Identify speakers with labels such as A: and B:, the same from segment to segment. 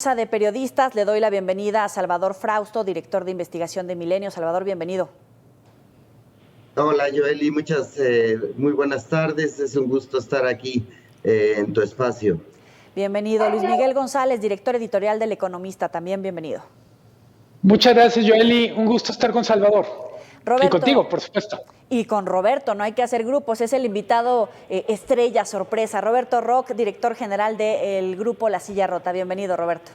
A: mesa de periodistas le doy la bienvenida a Salvador Frausto, director de investigación de Milenio. Salvador, bienvenido.
B: Hola, Joely, muy buenas tardes. Es un gusto estar aquí en tu espacio.
A: Bienvenido. Luis Miguel González, director editorial del Economista, también bienvenido.
C: Muchas gracias, Joely. Un gusto estar con Salvador.
A: Roberto,
C: y contigo, por supuesto.
A: Y con Roberto, no hay que hacer grupos, es el invitado estrella, sorpresa. Roberto Roch, director general del grupo La Silla Rota. Bienvenido, Roberto.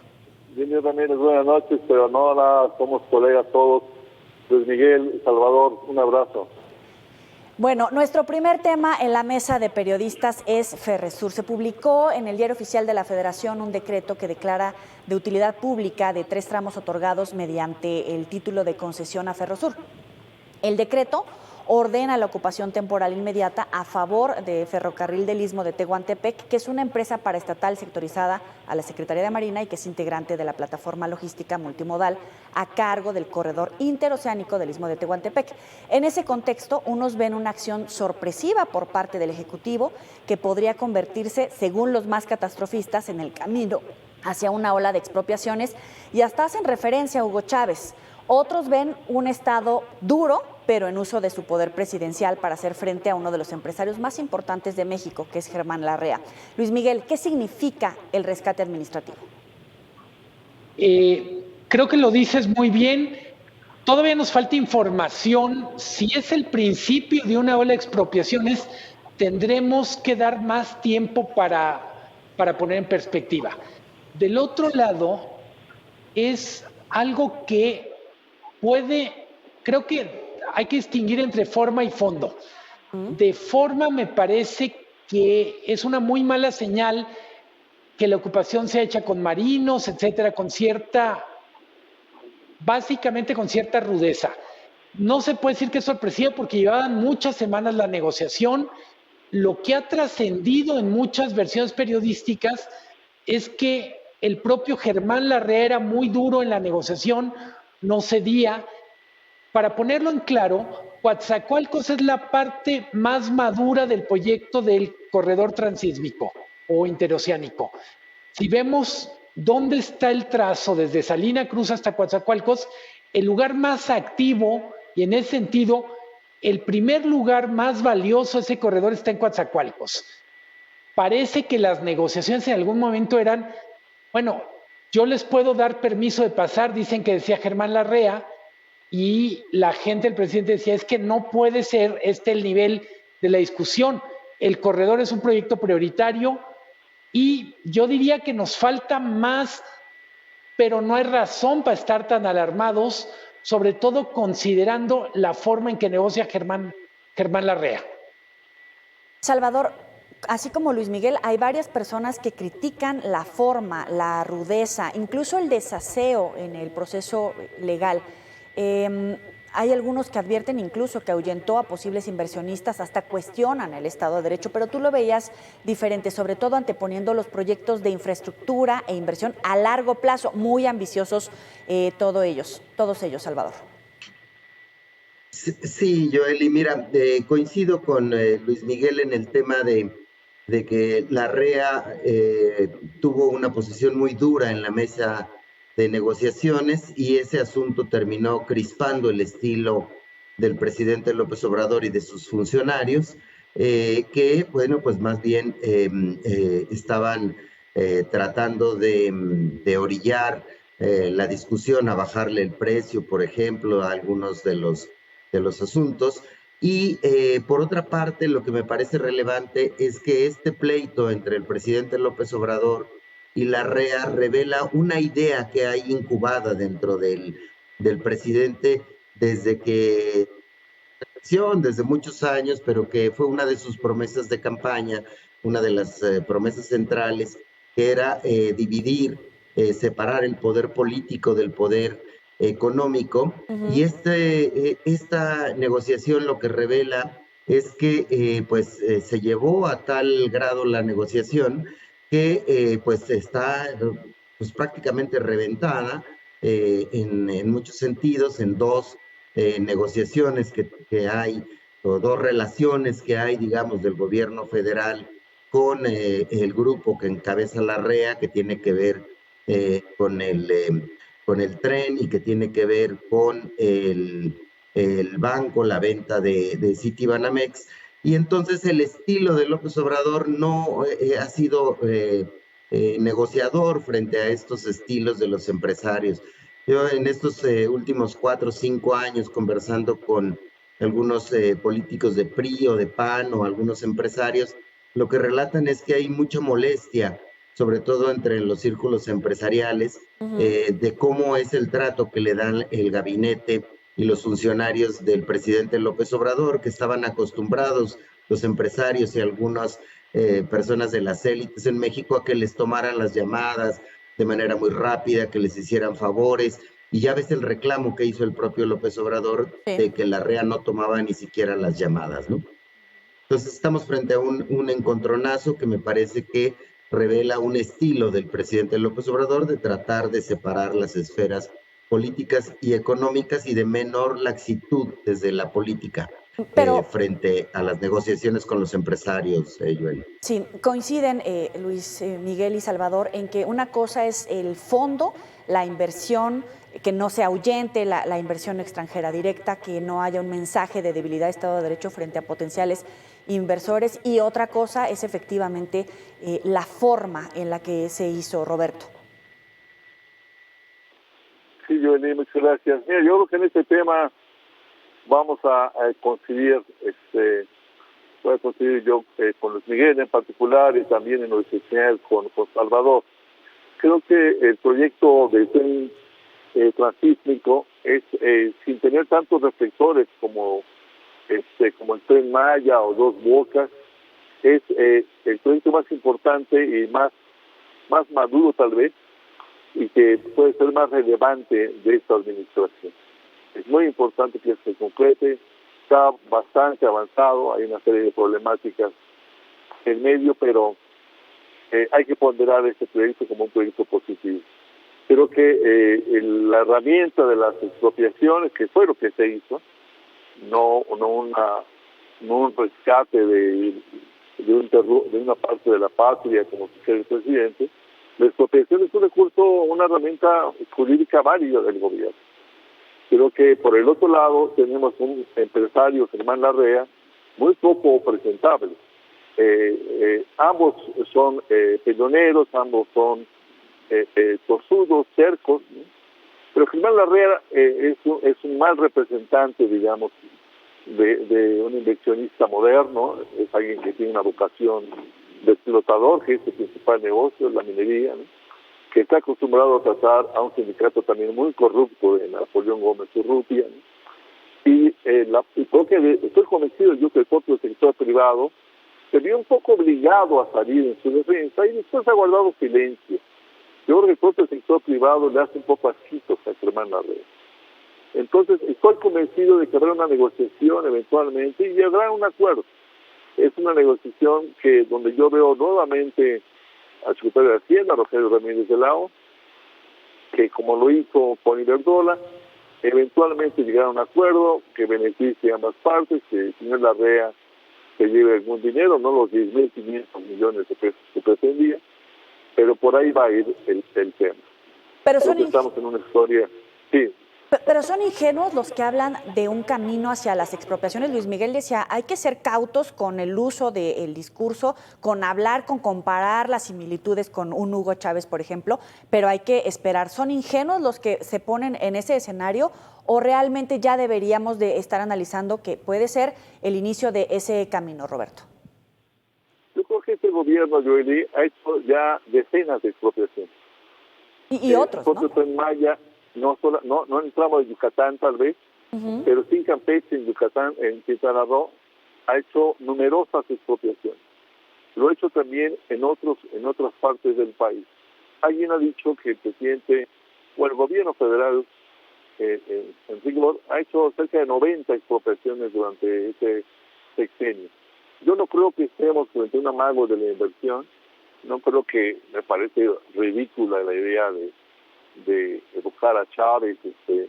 D: Bienvenido también, buenas noches, pero no nada, somos colegas todos. Luis Miguel, Salvador, un abrazo.
A: Bueno, nuestro primer tema en la mesa de periodistas es Ferresur. Se publicó en el Diario Oficial de la Federación un decreto que declara de utilidad pública de 3 tramos otorgados mediante el título de concesión a Ferrosur. El decreto ordena la ocupación temporal inmediata a favor de Ferrocarril del Istmo de Tehuantepec, que es una empresa paraestatal sectorizada a la Secretaría de Marina y que es integrante de la plataforma logística multimodal a cargo del corredor interoceánico del Istmo de Tehuantepec. En ese contexto, unos ven una acción sorpresiva por parte del Ejecutivo que podría convertirse, según los más catastrofistas, en el camino hacia una ola de expropiaciones y hasta hacen referencia a Hugo Chávez. Otros ven un Estado duro, pero en uso de su poder presidencial para hacer frente a uno de los empresarios más importantes de México, que es Germán Larrea. Luis Miguel, ¿qué significa el rescate administrativo?
C: Creo que lo dices muy bien. Todavía nos falta información. Si es el principio de una ola de expropiaciones, tendremos que dar más tiempo para poner en perspectiva. Del otro lado, es algo que creo que hay que distinguir entre forma y fondo. De forma me parece que es una muy mala señal que la ocupación sea hecha con marinos, etcétera, básicamente con cierta rudeza. No se puede decir que es sorpresiva porque llevaban muchas semanas la negociación. Lo que ha trascendido en muchas versiones periodísticas es que el propio Germán Larrea era muy duro en la negociación, no cedía. Para ponerlo en claro, Coatzacoalcos es la parte más madura del proyecto del corredor transísmico o interoceánico. Si vemos dónde está el trazo desde Salina Cruz hasta Coatzacoalcos, el lugar más activo y en ese sentido, el primer lugar más valioso de ese corredor está en Coatzacoalcos. Parece que las negociaciones en algún momento eran, bueno, yo les puedo dar permiso de pasar, dicen que decía Germán Larrea, y la gente, el presidente decía, es que no puede ser el nivel de la discusión. El corredor es un proyecto prioritario y yo diría que nos falta más, pero no hay razón para estar tan alarmados, sobre todo considerando la forma en que negocia Germán Larrea.
A: Salvador, así como Luis Miguel, hay varias personas que critican la forma, la rudeza, incluso el desaseo en el proceso legal. Hay algunos que advierten incluso que ahuyentó a posibles inversionistas, hasta cuestionan el Estado de Derecho, pero tú lo veías diferente, sobre todo anteponiendo los proyectos de infraestructura e inversión a largo plazo, muy ambiciosos todos ellos, Salvador.
B: Sí, Joely, mira, coincido con Luis Miguel en el tema de que Larrea tuvo una posición muy dura en la mesa de negociaciones y ese asunto terminó crispando el estilo del presidente López Obrador y de sus funcionarios, que, bueno, pues más bien estaban tratando de orillar la discusión a bajarle el precio, por ejemplo, a algunos de los asuntos. Y por otra parte, lo que me parece relevante es que este pleito entre el presidente López Obrador y Larrea revela una idea que hay incubada dentro del presidente desde muchos años, pero que fue una de sus promesas de campaña, una de las promesas centrales, que era dividir, separar el poder político del poder económico. Y esta negociación lo que revela es que se llevó a tal grado la negociación que pues está pues prácticamente reventada en muchos sentidos, en dos negociaciones que hay, o dos relaciones que hay, digamos, del gobierno federal con el grupo que encabeza Larrea, que tiene que ver con el tren y que tiene que ver con el banco, la venta de Citibanamex. Y entonces el estilo de López Obrador no ha sido negociador frente a estos estilos de los empresarios. Yo en estos últimos 4 o 5 años conversando con algunos políticos de PRI o de PAN o algunos empresarios, lo que relatan es que hay mucha molestia, sobre todo entre los círculos empresariales, de cómo es el trato que le dan el gabinete y los funcionarios del presidente López Obrador, que estaban acostumbrados los empresarios y algunas personas de las élites en México a que les tomaran las llamadas de manera muy rápida, que les hicieran favores. Y ya ves el reclamo que hizo el propio López Obrador de que la REA no tomaba ni siquiera las llamadas, ¿no? Entonces estamos frente a un encontronazo que me parece que revela un estilo del presidente López Obrador de tratar de separar las esferas políticas y económicas y de menor laxitud desde la política frente a las negociaciones con los empresarios, Joel.
A: Sí, coinciden Luis Miguel y Salvador en que una cosa es el fondo, la inversión, que no se ahuyente la inversión extranjera directa, que no haya un mensaje de debilidad de Estado de Derecho frente a potenciales inversores, y otra cosa es efectivamente la forma en la que se hizo, Roberto.
D: Sí, Joely, muchas gracias. Mira, yo creo que en este tema vamos a coincidir, voy a coincidir yo con Luis Miguel en particular y también en lo especial con Salvador. Creo que el proyecto de tren transísmico es, sin tener tantos reflectores como el Tren Maya o Dos Bocas, es el proyecto más importante y más maduro tal vez, y que puede ser más relevante de esta administración. Es muy importante que se concrete, está bastante avanzado, hay una serie de problemáticas en medio, pero hay que ponderar este proyecto como un proyecto positivo. Creo que la herramienta de las expropiaciones, que fue lo que se hizo, no un rescate de una parte de la patria, como quiere el presidente. La expropiación es un recurso, una herramienta jurídica válida del gobierno. Creo que por el otro lado tenemos un empresario, Germán Larrea, muy poco presentable. Ambos son peleoneros, ambos son tosudos, cercos, ¿no? Pero Germán Larrea es un mal representante, digamos, de un inversionista moderno. Es alguien que tiene una vocación de explotador, que es su principal negocio, la minería, ¿no? Que está acostumbrado a tratar a un sindicato también muy corrupto de Napoleón Gómez Urrutia, ¿no? Y porque estoy convencido yo que el propio sector privado se vio un poco obligado a salir en su defensa y después ha guardado silencio. Yo creo que el propio sector privado le hace un poco asquitos a Germán Larrea. Entonces, estoy convencido de que habrá una negociación eventualmente y habrá un acuerdo. Es una negociación donde yo veo nuevamente al secretario de Hacienda, Rogelio Ramírez de la O, que como lo hizo con Iberdrola, eventualmente llegar a un acuerdo que beneficie a ambas partes, que el señor Larrea se lleve algún dinero, no los 10.500 millones de pesos que pretendía, pero por ahí va a ir el tema.
A: Pero
D: estamos en una historia, sí.
A: Pero son ingenuos los que hablan de un camino hacia las expropiaciones. Luis Miguel decía, hay que ser cautos con el uso del discurso, con hablar, con comparar las similitudes con un Hugo Chávez, por ejemplo, pero hay que esperar. ¿Son ingenuos los que se ponen en ese escenario o realmente ya deberíamos de estar analizando que puede ser el inicio de ese camino, Roberto?
D: Yo creo que este gobierno, Joely, ha hecho ya decenas de expropiaciones.
A: Y otros, ¿no?
D: En Maya, no entramos en Yucatán tal vez, pero sí en Campeche, en Yucatán, en Quintana Roo, ha hecho numerosas expropiaciones. Lo ha hecho también en otras partes del país. Alguien ha dicho que el presidente o el gobierno federal en rigor ha hecho cerca de 90 expropiaciones durante ese sexenio. Yo no creo que estemos frente a un amago de la inversión. No creo que, me parece ridícula la idea de evocar a Chávez, que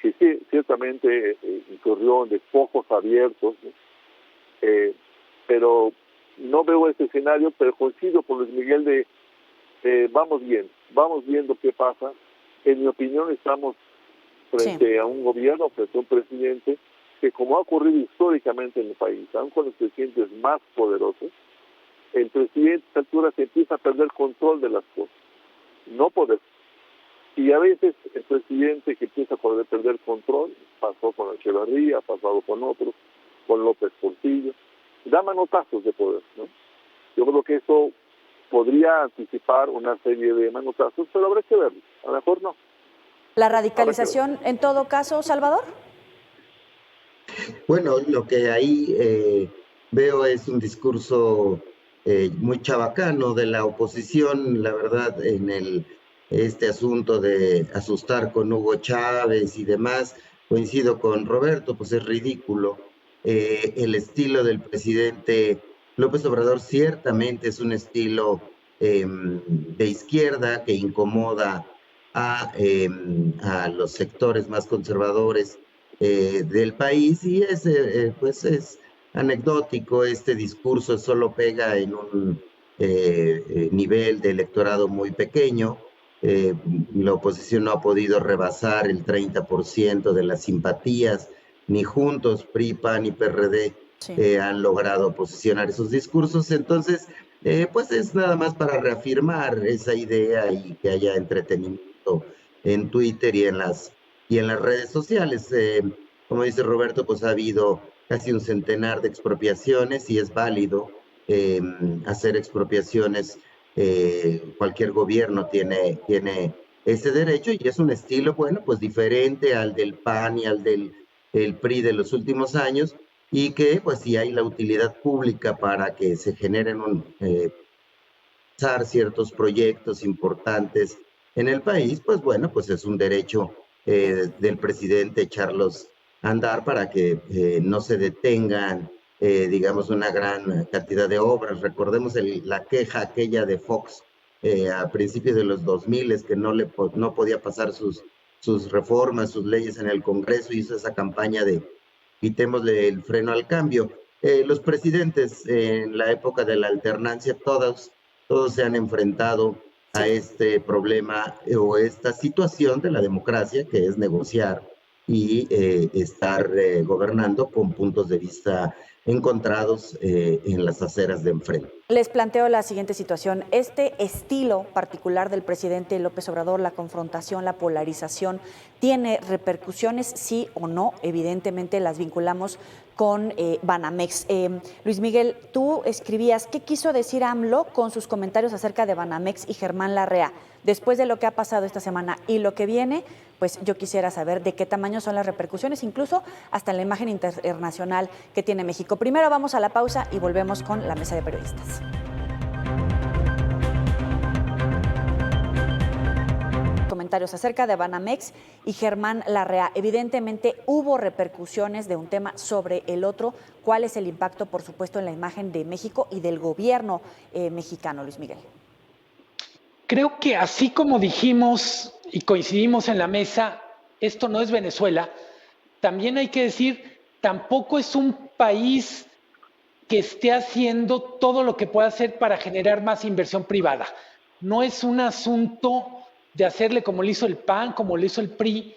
D: sí, ciertamente incurrió en despojos abiertos, ¿no? Pero no veo ese escenario, pero coincido con Luis Miguel vamos bien. vamos viendo qué pasa. En mi opinión, estamos frente a un gobierno, frente a un presidente, que como ha ocurrido históricamente en el país, aun con los presidentes más poderosos, el presidente a esta altura se empieza a perder control de las cosas, no poder. Y a veces el presidente que empieza a perder control, pasó con Echeverría, ha pasado con otros, con López Portillo, da manotazos de poder, ¿no? Yo creo que eso podría anticipar una serie de manotazos, pero habrá que verlo, a lo mejor no.
A: ¿La radicalización en todo caso, Salvador?
B: Bueno, lo que ahí veo es un discurso muy chabacano de la oposición, la verdad, en este asunto de asustar con Hugo Chávez y demás. Coincido con Roberto, pues es ridículo. El estilo del presidente López Obrador ciertamente es un estilo de izquierda que incomoda a los sectores más conservadores del país, y pues es anecdótico. Este discurso solo pega en un nivel de electorado muy pequeño. La oposición no ha podido rebasar el 30% de las simpatías, ni juntos PRI, PAN y PRD han logrado posicionar esos discursos. Entonces, pues es nada más para reafirmar esa idea y que haya entretenimiento en Twitter y en las redes sociales. Como dice Roberto, pues ha habido casi un centenar de expropiaciones y es válido hacer expropiaciones. Cualquier gobierno tiene ese derecho, y es un estilo, bueno, pues diferente al del PAN y al del PRI de los últimos años, y que pues si hay la utilidad pública para que se generen ciertos proyectos importantes en el país, pues bueno, pues es un derecho del presidente echarlos a andar para que no se detengan, digamos, una gran cantidad de obras. Recordemos la queja aquella de Fox a principios de los 2000, que no podía pasar sus reformas, sus leyes en el Congreso, y hizo esa campaña de quitémosle el freno al cambio. Los presidentes en la época de la alternancia, todos se han enfrentado a este problema o esta situación de la democracia, que es negociar y estar gobernando con puntos de vista encontrados en las aceras de enfrente.
A: Les planteo la siguiente situación. Este estilo particular del presidente López Obrador, la confrontación, la polarización, ¿tiene repercusiones, sí o no? Evidentemente las vinculamos con Banamex. Luis Miguel, tú escribías, ¿qué quiso decir AMLO con sus comentarios acerca de Banamex y Germán Larrea? Después de lo que ha pasado esta semana y lo que viene, pues yo quisiera saber de qué tamaño son las repercusiones, incluso hasta en la imagen internacional que tiene México. Primero vamos a la pausa y volvemos con la mesa de periodistas. Comentarios acerca de Banamex y Germán Larrea. Evidentemente hubo repercusiones de un tema sobre el otro. ¿Cuál es el impacto, por supuesto, en la imagen de México y del gobierno mexicano, Luis Miguel?
C: Creo que así como dijimos y coincidimos en la mesa, esto no es Venezuela. También hay que decir, tampoco es un país que esté haciendo todo lo que pueda hacer para generar más inversión privada. No es un asunto de hacerle como lo hizo el PAN, como lo hizo el PRI,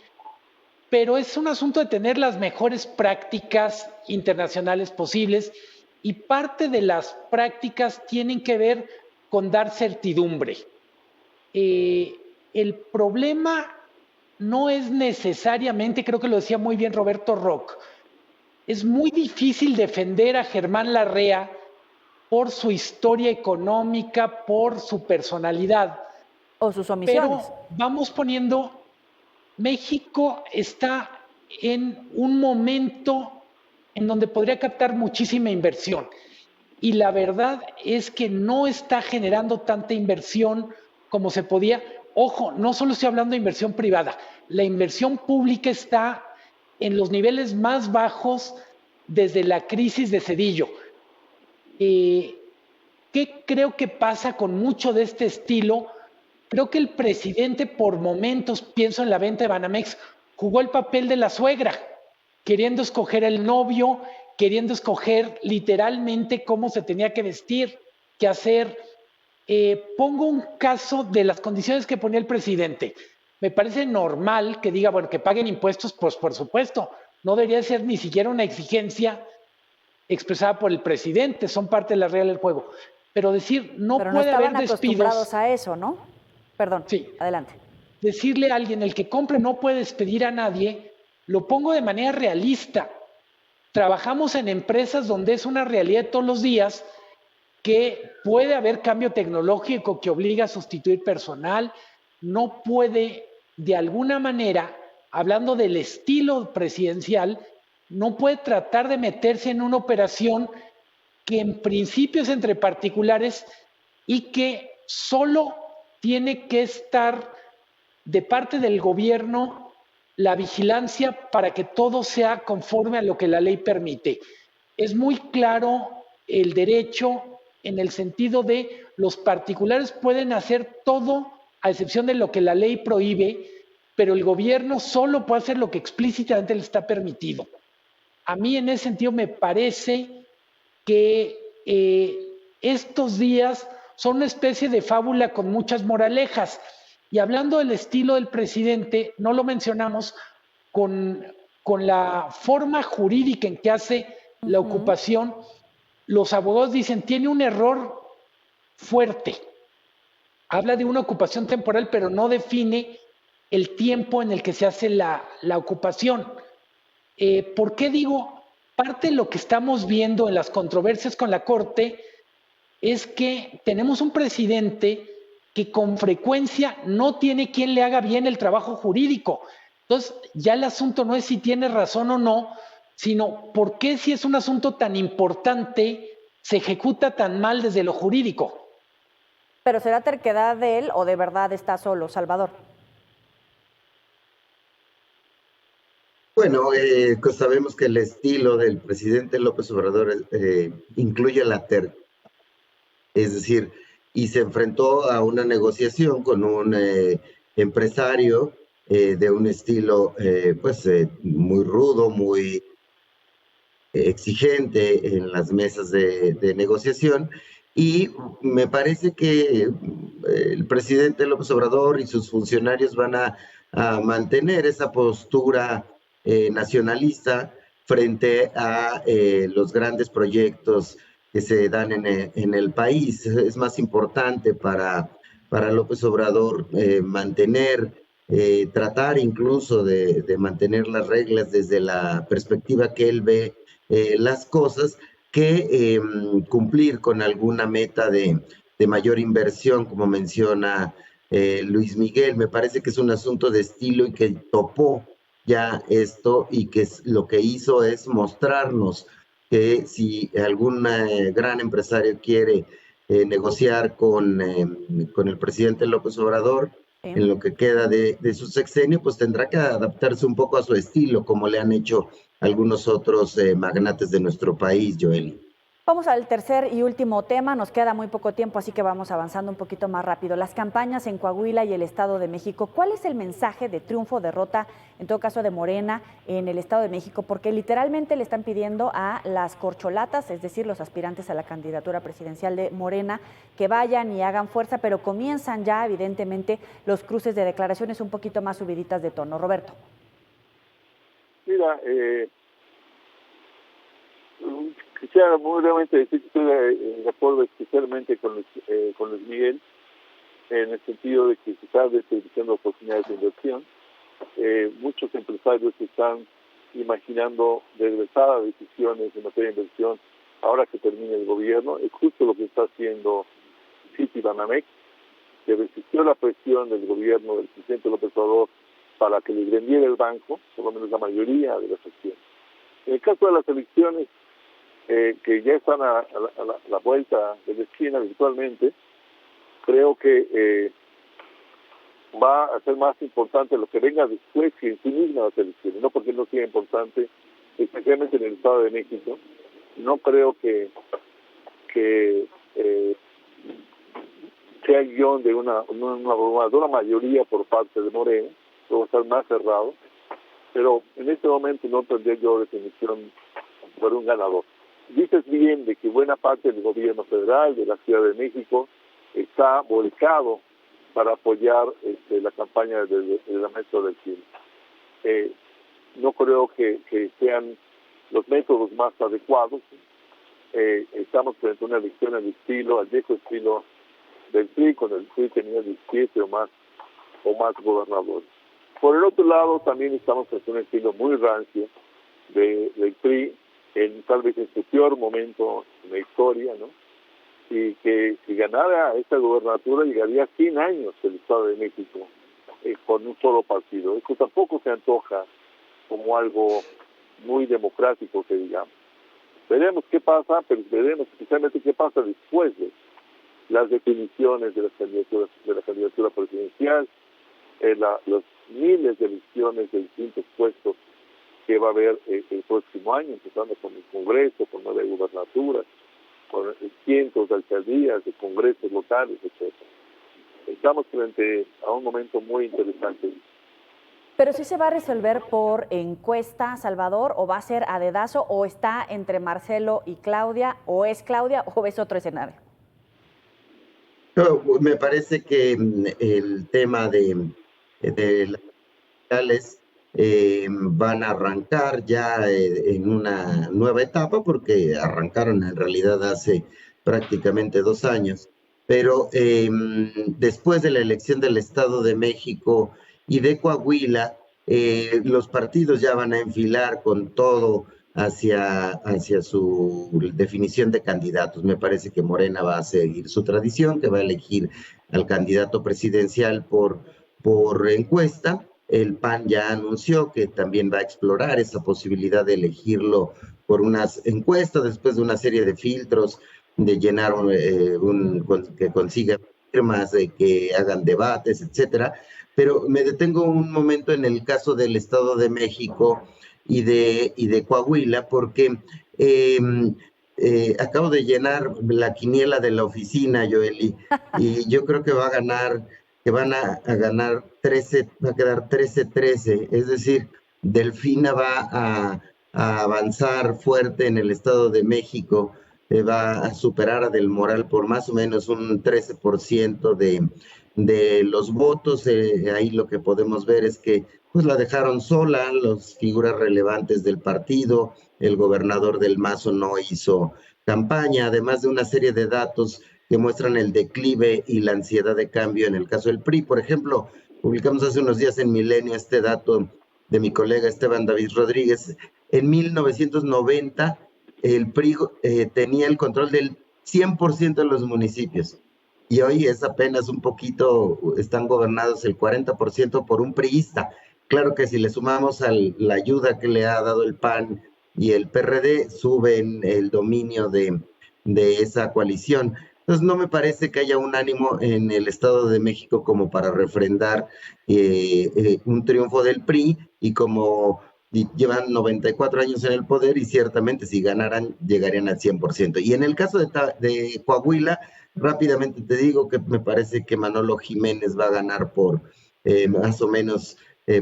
C: pero es un asunto de tener las mejores prácticas internacionales posibles, y parte de las prácticas tienen que ver con dar certidumbre. El problema no es necesariamente, creo que lo decía muy bien Roberto Roch, es muy difícil defender a Germán Larrea por su historia económica, por su personalidad.
A: O sus omisiones.
C: Pero vamos poniendo, México está en un momento en donde podría captar muchísima inversión. Y la verdad es que no está generando tanta inversión como se podía. Ojo, no solo estoy hablando de inversión privada, la inversión pública está en los niveles más bajos desde la crisis de Zedillo. ¿Qué creo que pasa con mucho de este estilo? Creo que el presidente, por momentos, pienso en la venta de Banamex, jugó el papel de la suegra, queriendo escoger el novio, queriendo escoger literalmente cómo se tenía que vestir, qué hacer. pongo un caso de las condiciones que ponía el presidente. Me parece normal que diga, bueno, que paguen impuestos, pues por supuesto, no debería ser ni siquiera una exigencia expresada por el presidente, son parte de la regla del juego. Pero decir, no
A: Pero no
C: puede haber
A: estaban acostumbrados
C: despidos.
A: a eso, ¿no? Perdón,
C: Sí,
A: adelante.
C: decirle a alguien, el que compre no puede despedir a nadie, lo pongo de manera realista. Trabajamos en empresas donde es una realidad todos los días que puede haber cambio tecnológico que obliga a sustituir personal, no puede de alguna manera, hablando del estilo presidencial, no puede tratar de meterse en una operación que en principio es entre particulares y que solo tiene que estar de parte del gobierno la vigilancia para que todo sea conforme a lo que la ley permite. Es muy claro el derecho en el sentido de los particulares pueden hacer todo a excepción de lo que la ley prohíbe, pero el gobierno solo puede hacer lo que explícitamente le está permitido. A mí en ese sentido me parece que estos días son una especie de fábula con muchas moralejas. Y hablando del estilo del presidente, no lo mencionamos con la forma jurídica en que hace la ocupación. Los abogados dicen, tiene un error fuerte. Habla de una ocupación temporal, pero no define el tiempo en el que se hace la ocupación. ¿Por qué digo? Parte de lo que estamos viendo en las controversias con la Corte es que tenemos un presidente que con frecuencia no tiene quien le haga bien el trabajo jurídico. Entonces, ya el asunto no es si tiene razón o no, sino por qué si es un asunto tan importante se ejecuta tan mal desde lo jurídico.
A: ¿Pero será terquedad de él o de verdad está solo, Salvador?
B: Bueno, pues sabemos que el estilo del presidente López Obrador incluye la terquedad, es decir, y se enfrentó a una negociación con un empresario de un estilo muy rudo, muy exigente en las mesas de negociación, y me parece que el presidente López Obrador y sus funcionarios van a mantener esa postura nacionalista frente a los grandes proyectos que se dan en el país. Es más importante para López Obrador tratar incluso de mantener las reglas desde la perspectiva que él ve las cosas, que cumplir con alguna meta de mayor inversión, como menciona Luis Miguel. Me parece que es un asunto de estilo y que topó ya esto, y que lo que hizo es mostrarnos que si algún gran empresario quiere negociar con el presidente López Obrador,
A: Sí.
B: en lo que queda de su sexenio, pues tendrá que adaptarse un poco a su estilo, como le han hecho algunos otros magnates de nuestro país, Joely.
A: Vamos al tercer y último tema, nos queda muy poco tiempo, así que vamos avanzando un poquito más rápido. Las campañas en Coahuila y el Estado de México, ¿cuál es el mensaje de triunfo o derrota, en todo caso de Morena, en el Estado de México? Porque literalmente le están pidiendo a las corcholatas, es decir, los aspirantes a la candidatura presidencial de Morena, que vayan y hagan fuerza, pero comienzan ya evidentemente los cruces de declaraciones un poquito más subiditas de tono. Roberto.
D: Mira, quisiera muy brevemente decir que estoy de acuerdo especialmente con Luis Miguel, en el sentido de que se está desperdiciando oportunidades de inversión. Muchos empresarios están imaginando regresar a decisiones en materia de inversión ahora que termine el gobierno. Es justo lo que está haciendo Citibanamex, que resistió la presión del gobierno del presidente López Obrador para que le vendiera el banco, por lo menos la mayoría de las acciones. En el caso de las elecciones, que ya están a la vuelta de la esquina virtualmente, creo que va a ser más importante lo que venga después que en sí misma las elecciones, no porque no sea importante, especialmente en el Estado de México. No creo que sea guión de una abrumadora mayoría por parte de Morena, va a estar más cerrado, pero en este momento no tendría yo definición por un ganador. Dices bien de que buena parte del gobierno federal, de la Ciudad de México, está volcado para apoyar la campaña de la mesa del PRI. No creo que sean los métodos más adecuados. Estamos frente a una elección al viejo estilo del PRI, con el PRI tenía 17 o más gobernadores. Por el otro lado, también estamos frente a un estilo muy rancio del PRI, tal vez en su peor momento en la historia, ¿no? Y que si ganara esta gobernatura llegaría a 100 años el Estado de México con un solo partido. Esto tampoco se antoja como algo muy democrático, que digamos. Veremos qué pasa, pero veremos especialmente qué pasa después de las definiciones de la candidatura presidencial, los miles de elecciones de distintos puestos que va a haber el próximo año, empezando con el Congreso, con 9 gubernaturas, con cientos de alcaldías, de congresos locales, etc. Estamos frente a un momento muy interesante.
A: Pero sí se va a resolver por encuesta, Salvador, o va a ser a dedazo, o está entre Marcelo y Claudia, o es Claudia, o es otro escenario.
B: No, me parece que el tema de las sociales van a arrancar ya en una nueva etapa, porque arrancaron en realidad hace prácticamente 2 años, pero después de la elección del Estado de México y de Coahuila, los partidos ya van a enfilar con todo hacia su definición de candidatos. Me parece que Morena va a seguir su tradición, que va a elegir al candidato presidencial por encuesta. El PAN ya anunció que también va a explorar esa posibilidad de elegirlo por unas encuestas, después de una serie de filtros, de llenar que consiga firmas, de que hagan debates, etcétera. Pero me detengo un momento en el caso del Estado de México y de Coahuila, porque acabo de llenar la quiniela de la oficina, Joely, y yo creo que va a ganar, que van a ganar 13, va a quedar 13-13, es decir, Delfina va a avanzar fuerte en el Estado de México, va a superar a Del Moral por más o menos un 13% de los votos. Ahí lo que podemos ver es que pues la dejaron sola, las figuras relevantes del partido, el gobernador del Mazo no hizo campaña, además de una serie de datos que muestran el declive y la ansiedad de cambio en el caso del PRI. Por ejemplo, publicamos hace unos días en Milenio este dato de mi colega Esteban David Rodríguez. En 1990 el PRI tenía el control del 100% de los municipios, y hoy es apenas un poquito, están gobernados el 40% por un priista. Claro que si le sumamos la ayuda que le ha dado el PAN y el PRD, suben el dominio de esa coalición. Entonces no me parece que haya un ánimo en el Estado de México como para refrendar un triunfo del PRI, y como llevan 94 años en el poder y ciertamente si ganaran llegarían al 100%. Y en el caso de Coahuila, rápidamente te digo que me parece que Manolo Jiménez va a ganar por más o menos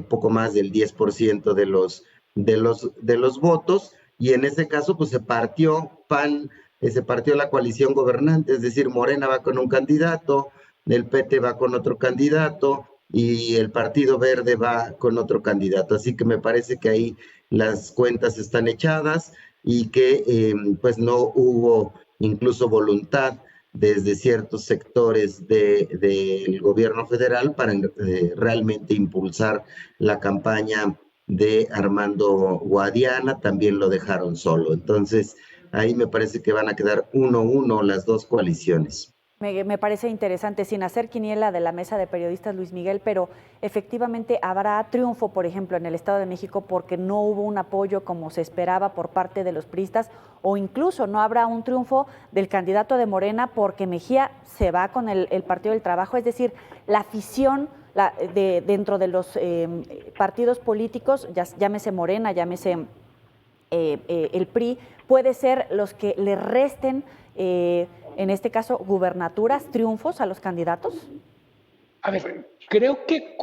B: poco más del 10% de los votos, y en ese caso pues se partió PAN, se partió la coalición gobernante, es decir, Morena va con un candidato, el PT va con otro candidato y el Partido Verde va con otro candidato. Así que me parece que ahí las cuentas están echadas y que pues no hubo incluso voluntad desde ciertos sectores del gobierno federal para realmente impulsar la campaña de Armando Guadiana. También lo dejaron solo. Entonces, ahí me parece que van a quedar 1-1 las dos coaliciones.
A: Me parece interesante, sin hacer quiniela de la mesa de periodistas, Luis Miguel, pero efectivamente habrá triunfo, por ejemplo, en el Estado de México porque no hubo un apoyo como se esperaba por parte de los priistas, o incluso no habrá un triunfo del candidato de Morena porque Mejía se va con el Partido del Trabajo. Es decir, la afición dentro de los partidos políticos, llámese Morena, llámese el PRI, puede ser los que le resten en este caso, gubernaturas, triunfos a los candidatos?
C: A ver, creo que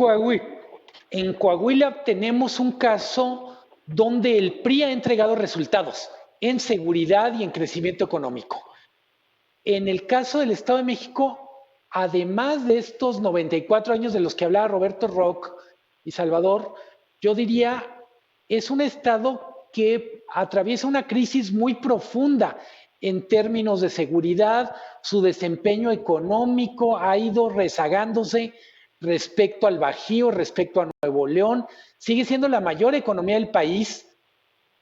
C: en Coahuila tenemos un caso donde el PRI ha entregado resultados en seguridad y en crecimiento económico. En el caso del Estado de México, además de estos 94 años de los que hablaba Roberto Roch y Salvador, yo diría, es un estado que atraviesa una crisis muy profunda en términos de seguridad. Su desempeño económico ha ido rezagándose respecto al Bajío, respecto a Nuevo León. Sigue siendo la mayor economía del país,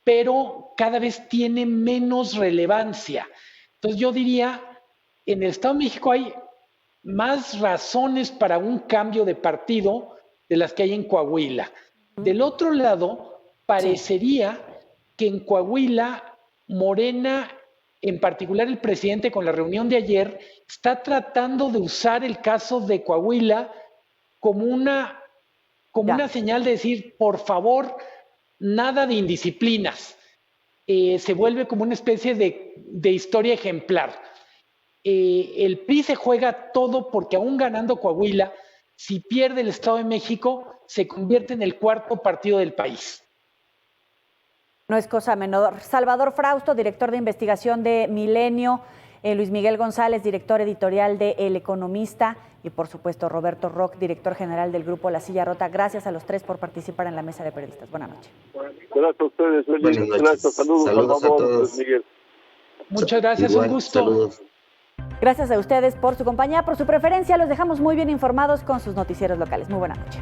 C: pero cada vez tiene menos relevancia. Entonces yo diría, en el Estado de México hay más razones para un cambio de partido de las que hay en Coahuila. Del otro lado, parecería que en Coahuila, Morena, en particular el presidente con la reunión de ayer, está tratando de usar el caso de Coahuila como una señal de decir, por favor, nada de indisciplinas. Se vuelve como una especie de historia ejemplar. El PRI se juega todo porque aún ganando Coahuila, si pierde el Estado de México, se convierte en el cuarto partido del país.
A: No es cosa menor. Salvador Frausto, director de investigación de Milenio, Luis Miguel González, director editorial de El Economista, y por supuesto Roberto Roch, director general del grupo La Silla Rota. Gracias a los tres por participar en la mesa de periodistas. Buenas noches.
D: Gracias a ustedes.
B: Buenas noches.
D: Gracias. Saludos
B: a todos.
D: Luis Miguel.
C: Muchas gracias,
B: Igual,
C: un gusto.
B: Saludos.
A: Gracias a ustedes por su compañía, por su preferencia. Los dejamos muy bien informados con sus noticieros locales. Muy buena noche.